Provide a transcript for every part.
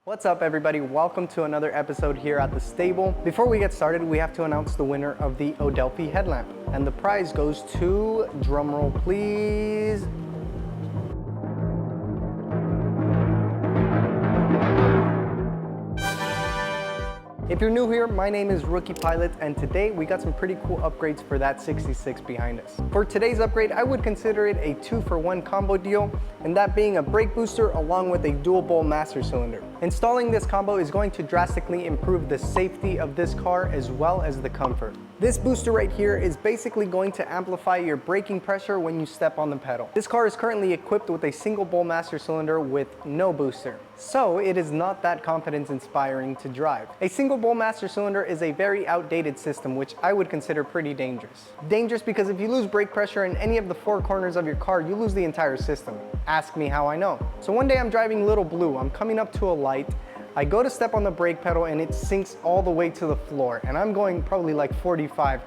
What's up everybody, welcome to another episode here at the stable. Before we get started, we have to announce the winner of the Odelphi headlamp. And the prize goes to, drumroll please, if you're new here, my name is Rookie Pilot, and today we got some pretty cool upgrades for that 66 behind us. For today's upgrade, I would consider it a 2-for-1 combo deal, and that being a brake booster along with a dual bowl master cylinder. Installing this combo is going to drastically improve the safety of this car as well as the comfort. This booster right here is basically going to amplify your braking pressure when you step on the pedal. This car is currently equipped with a single bowl master cylinder with no booster, so it is not that confidence inspiring to drive. A single bowl master cylinder is a very outdated system, which I would consider pretty dangerous. Dangerous because if you lose brake pressure in any of the four corners of your car, you lose the entire system. Ask me how I know. So one day I'm driving Little Blue, I'm coming up to a light, I go to step on the brake pedal and it sinks all the way to the floor, and I'm going probably like 45.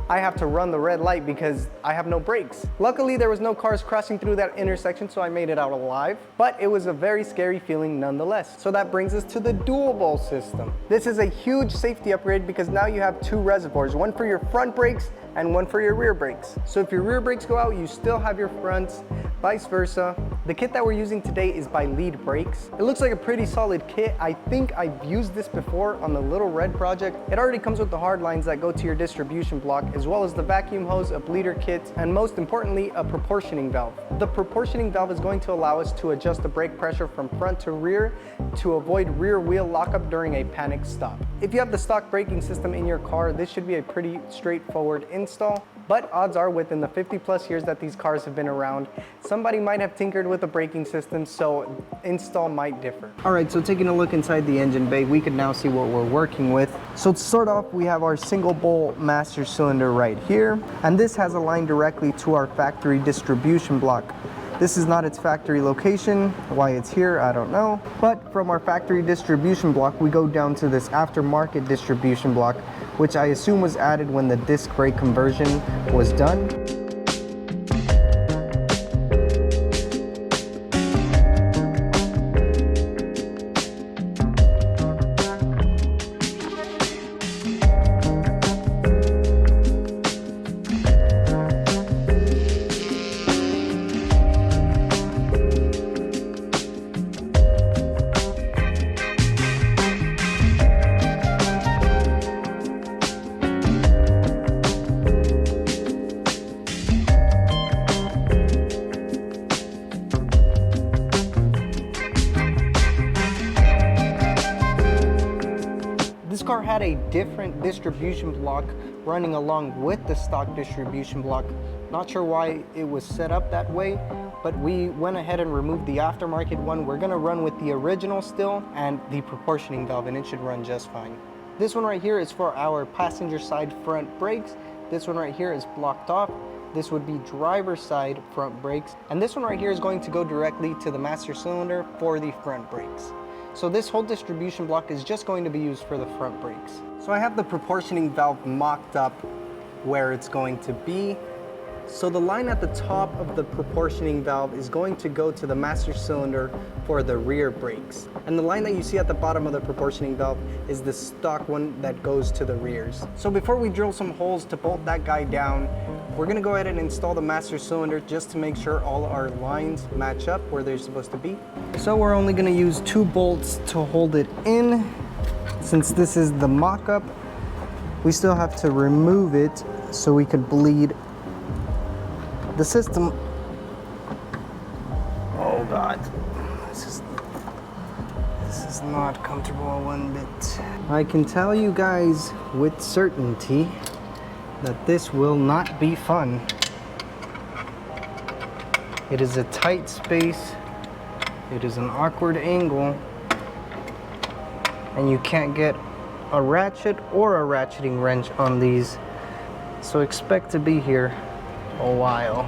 I have to run the red light because I have no brakes. Luckily, there was no cars crossing through that intersection, so I made it out alive, but it was a very scary feeling nonetheless. So that brings us to the dual bowl system. This is a huge safety upgrade because now you have two reservoirs, one for your front brakes and one for your rear brakes. So if your rear brakes go out, you still have your fronts, vice versa. The kit that we're using today is by Lead Brakes. It looks like a pretty solid kit. I think I've used this before on the Little Red project. It already comes with the hard lines that go to your distribution block, as well as the vacuum hose, a bleeder kit, and most importantly, a proportioning valve. The proportioning valve is going to allow us to adjust the brake pressure from front to rear to avoid rear wheel lockup during a panic stop. If you have the stock braking system in your car, this should be a pretty straightforward install, but odds are within the 50+ years that these cars have been around, somebody might have tinkered with the braking system, so install might differ. All right, so taking a look inside the engine bay, we can now see what we're working with. So to start off, we have our single bowl master cylinder right here, and this has a line directly to our factory distribution block. This is not its factory location. Why it's here, I don't know. But from our factory distribution block, we go down to this aftermarket distribution block, which I assume was added when the disc brake conversion was done. This car had a different distribution block running along with the stock distribution block. Not sure why it was set up that way, but we went ahead and removed the aftermarket one. We're gonna run with the original still and the proportioning valve, and it should run just fine. This one right here is for our passenger side front brakes. This one right here is blocked off. This would be driver side front brakes. And this one right here is going to go directly to the master cylinder for the front brakes. So this whole distribution block is just going to be used for the front brakes. So I have the proportioning valve mocked up where it's going to be. So the line at the top of the proportioning valve is going to go to the master cylinder for the rear brakes. And the line that you see at the bottom of the proportioning valve is the stock one that goes to the rears. So before we drill some holes to bolt that guy down, we're gonna go ahead and install the master cylinder just to make sure all our lines match up where they're supposed to be. So we're only gonna use 2 bolts to hold it in. Since this is the mock-up, we still have to remove it so we could bleed the system. Oh God, this is not comfortable one bit. I can tell you guys with certainty that this will not be fun. It is a tight space, it is an awkward angle, and you can't get a ratchet or a ratcheting wrench on these, so expect to be here a while.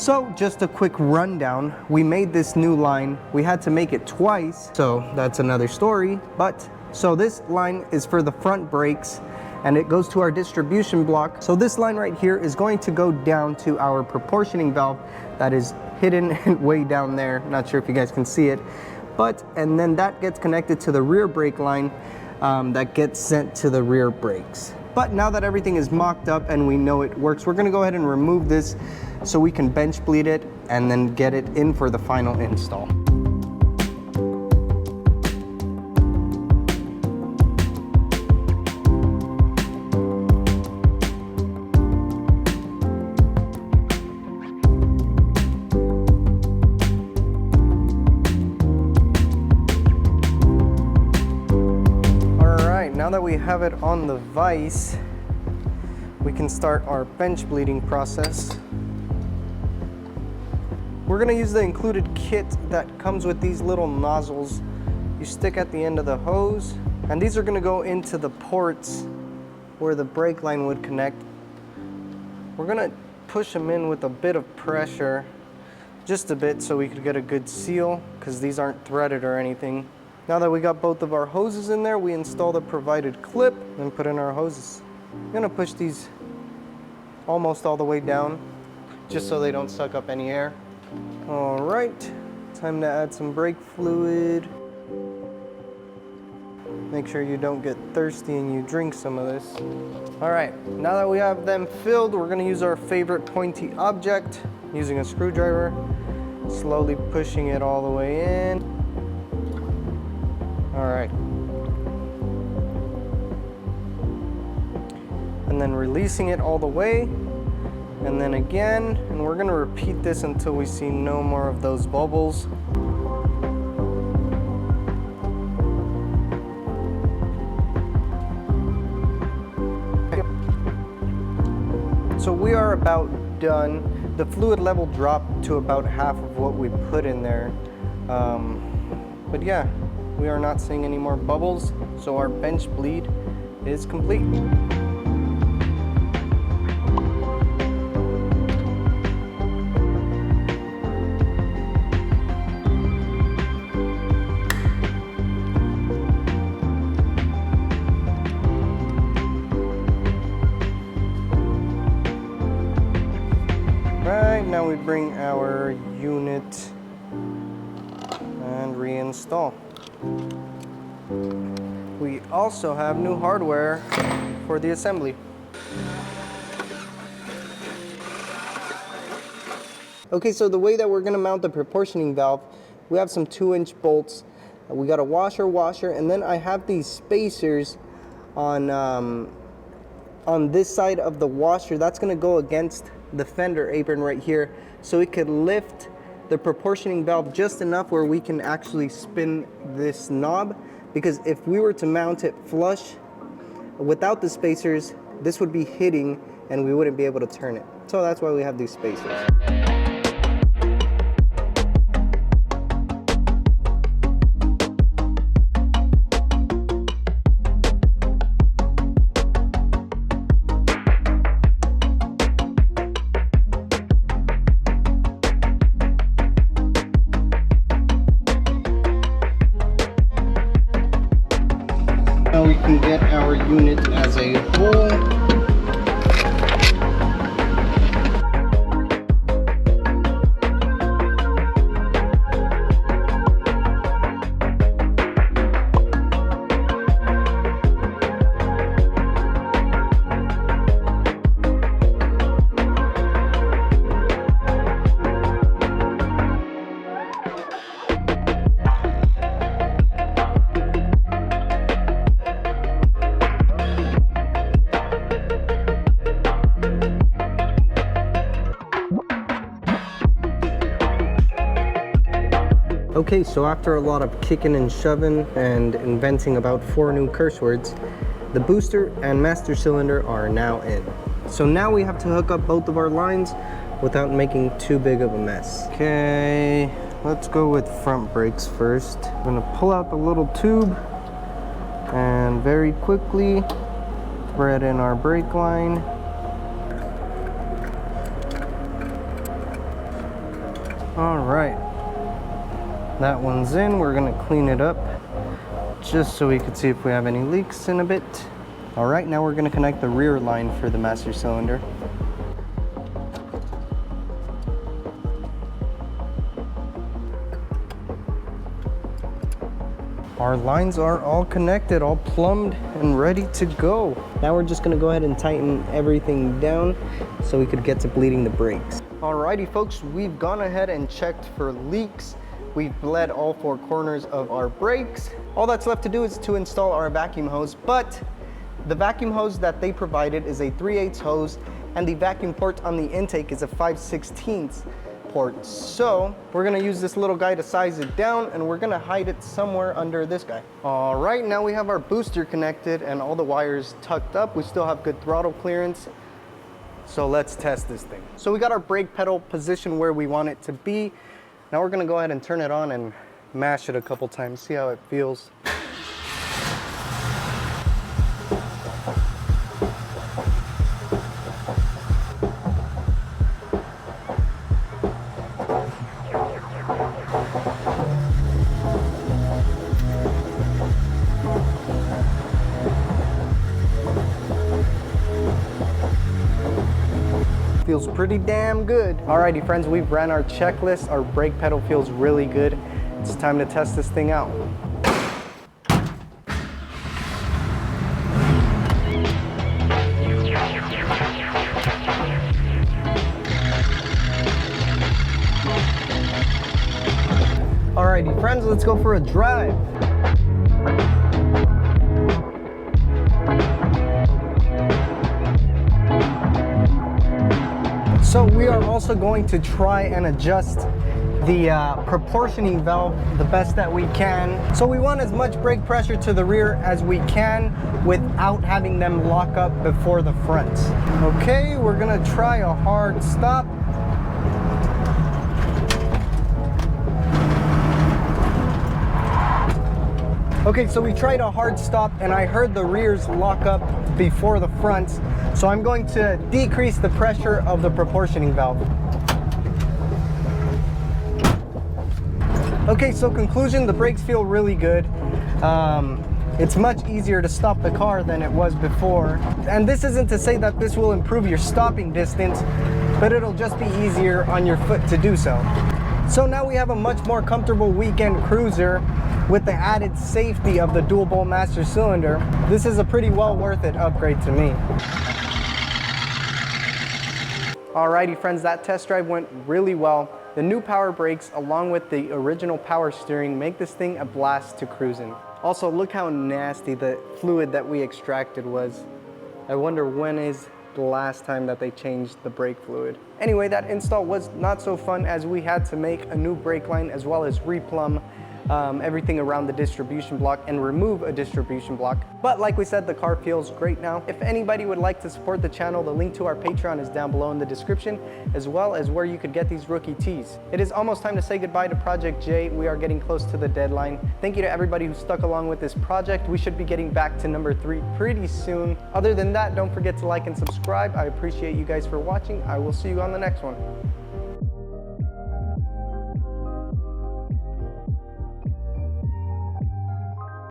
So just a quick rundown. We made this new line. We had to make it twice, so that's another story. But so this line is for the front brakes and it goes to our distribution block. So this line right here is going to go down to our proportioning valve that is hidden way down there. Not sure if you guys can see it, and then that gets connected to the rear brake line that gets sent to the rear brakes. But now that everything is mocked up and we know it works, we're gonna go ahead and remove this so we can bench bleed it and then get it in for the final install. Now that we have it on the vise, we can start our bench bleeding process. We're gonna use the included kit that comes with these little nozzles you stick at the end of the hose, and these are gonna go into the ports where the brake line would connect. We're gonna push them in with a bit of pressure, just a bit, so we could get a good seal, because these aren't threaded or anything. Now that we got both of our hoses in there, we install the provided clip and put in our hoses. I'm gonna push these almost all the way down, just so they don't suck up any air. All right, time to add some brake fluid. Make sure you don't get thirsty and you drink some of this. All right, now that we have them filled, we're gonna use our favorite pointy object, using a screwdriver, slowly pushing it all the way in. All right. And then releasing it all the way, and then again, and we're gonna repeat this until we see no more of those bubbles. So we are about done. The fluid level dropped to about half of what we put in there. But yeah, we are not seeing any more bubbles, so our bench bleed is complete. Right, now we bring our unit and reinstall. We also have new hardware for the assembly. Okay, so the way that we're gonna mount the proportioning valve, we have some 2-inch bolts. We got a washer, and then I have these spacers on this side of the washer. That's gonna go against the fender apron right here, so it could lift the proportioning valve just enough where we can actually spin this knob, because if we were to mount it flush without the spacers, this would be hitting and we wouldn't be able to turn it. So that's why we have these spacers. Now we can get our unit as a whole. Okay, so after a lot of kicking and shoving and inventing about 4 new curse words, the booster and master cylinder are now in. So now we have to hook up both of our lines without making too big of a mess. Okay, let's go with front brakes first. I'm gonna pull out the little tube and very quickly thread in our brake line. All right, that one's in. We're gonna clean it up just so we can see if we have any leaks in a bit. All right, now we're gonna connect the rear line for the master cylinder. Our lines are all connected, all plumbed and ready to go. Now we're just gonna go ahead and tighten everything down so we could get to bleeding the brakes. Alrighty folks, we've gone ahead and checked for leaks. We've bled all 4 corners of our brakes. All that's left to do is to install our vacuum hose, but the vacuum hose that they provided is a 3/8 hose, and the vacuum port on the intake is a 5/16 port. So we're gonna use this little guy to size it down, and we're gonna hide it somewhere under this guy. All right, now we have our booster connected and all the wires tucked up. We still have good throttle clearance. So let's test this thing. So we got our brake pedal positioned where we want it to be. Now we're gonna go ahead and turn it on and mash it a couple times, see how it feels. Feels pretty damn good. Alrighty friends, we've ran our checklist. Our brake pedal feels really good. It's time to test this thing out. Alrighty friends, let's go for a drive. So we are also going to try and adjust the proportioning valve the best that we can. So we want as much brake pressure to the rear as we can without having them lock up before the front. Okay, we're gonna try a hard stop. Okay, so we tried a hard stop and I heard the rears lock up before the fronts. So I'm going to decrease the pressure of the proportioning valve. Okay, so conclusion, the brakes feel really good. It's much easier to stop the car than it was before. And this isn't to say that this will improve your stopping distance, but it'll just be easier on your foot to do so. So now we have a much more comfortable weekend cruiser with the added safety of the dual bowl master cylinder. This is a pretty well worth it upgrade to me. Alrighty friends, that test drive went really well. The new power brakes along with the original power steering make this thing a blast to cruise in. Also, look how nasty the fluid that we extracted was. I wonder when is the last time that they changed the brake fluid. Anyway, that install was not so fun as we had to make a new brake line as well as replumb everything around the distribution block and remove a distribution block. But like we said, the car feels great now. If anybody would like to support the channel, the link to our Patreon is down below in the description, as well as where you could get these rookie tees. It is almost time to say goodbye to Project J. We are getting close to the deadline. Thank you to everybody who stuck along with this project. We should be getting back to number 3 pretty soon. Other than that, don't forget to like and subscribe. I appreciate you guys for watching. I will see you on the next one.